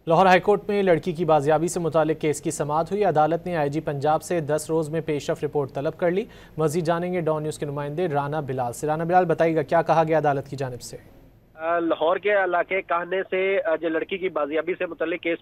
Lahore high court میں لڑکی کی بازیابی سے متعلق کیس کی سماعت ہوئی۔ عدالت نے آئی جی پنجاب سے 10 روز میں پیش رفت رپورٹ طلب کر لی۔ مزید جانیں گے ڈان نیوز کے نمائندے رانا بلال سے۔ رانا بلال، بتائیے گا کیا کہا گیا عدالت کی جانب سے؟ لاہور کے علاقے کہنے سے جو لڑکی کی بازیابی سے متعلق کیس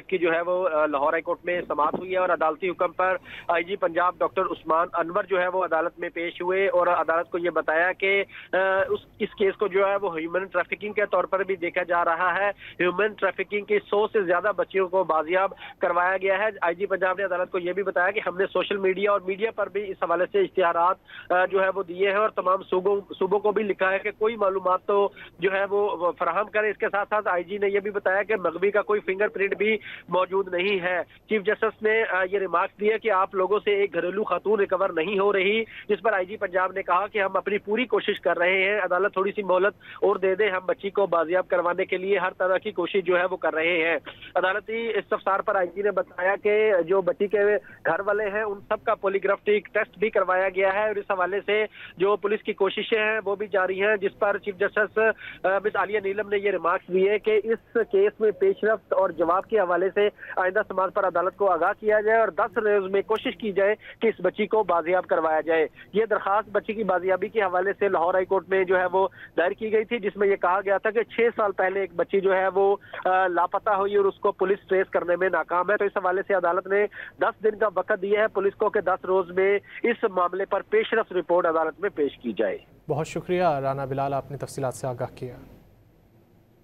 کی جو ہے وہ لاہور ہائی کورٹ میں سماعت ہوئی ہے، اور عدالتی حکم پر آئی جی پنجاب ڈاکٹر عثمان انور جو ہے وہ عدالت میں پیش ہوئے اور عدالت کو یہ بتایا کہ اس کیس کو جو ہے وہ ہیومن ٹریفکنگ کے طور پر بھی دیکھا جا رہا ہے۔ ہیومن ٹریفکنگ کی 100 سے زیادہ بچیوں کو بازیاب کروایا گیا ہے۔ آئی جی پنجاب نے عدالت کو یہ بھی بتایا کہ ہم نے سوشل میڈیا اور میڈیا پر بھی اس حوالے سے اشتہارات جو ہے وہ دیے ہیں، اور تمام صوبوں کو بھی لکھا ہے کہ کوئی معلومات تو جو ہے وہ فراہم کرے۔ اس کے ساتھ ساتھ آئی جی نے یہ بھی بتایا کہ مغوی کا کوئی فنگر پرنٹ بھی موجود نہیں ہے۔ چیف جسٹس نے یہ ریمارکس دیے کہ آپ لوگوں سے ایک گھریلو خاتون ریکور نہیں ہو رہی، جس پر آئی جی پنجاب نے کہا کہ ہم اپنی پوری کوشش کر رہے ہیں، عدالت تھوڑی سی مہلت اور دے دے، ہم بچی کو بازیاب کروانے کے لیے ہر طرح کی کوشش جو ہے وہ کر رہے ہیں۔ عدالتی استفسار پر آئی جی نے بتایا کہ جو بچی کے گھر والے ہیں ان سب کا پولیگرافک ٹیسٹ بھی کروایا گیا ہے، اور اس حوالے سے جو پولیس کی کوششیں ہیں وہ بھی جاری ہیں، جس پر چیف جسٹس مس عالیہ نیلم نے یہ ریمارکس دیے کہ اس کیس میں پیش رفت اور جواب کے حوالے سے آئندہ سماعت پر عدالت کو آگاہ کیا جائے، اور 10 روز میں کوشش کی جائے کہ اس بچی کو بازیاب کروایا جائے۔ یہ درخواست بچی کی بازیابی کے حوالے سے لاہور ہائی کورٹ میں جو ہے وہ دائر کی گئی تھی، جس میں یہ کہا گیا تھا کہ 6 سال پہلے ایک بچی جو ہے وہ لاپتہ ہوئی اور اس کو پولیس ٹریس کرنے میں ناکام ہے۔ تو اس حوالے سے عدالت نے 10 دن کا وقت دیا ہے پولیس کو کہ 10 روز میں اس معاملے پر پیش رفت رپورٹ عدالت میں پیش کی جائے۔ بہت شکریہ رانا بلال، آپ نے تفصیلات سے آگاہ کیا۔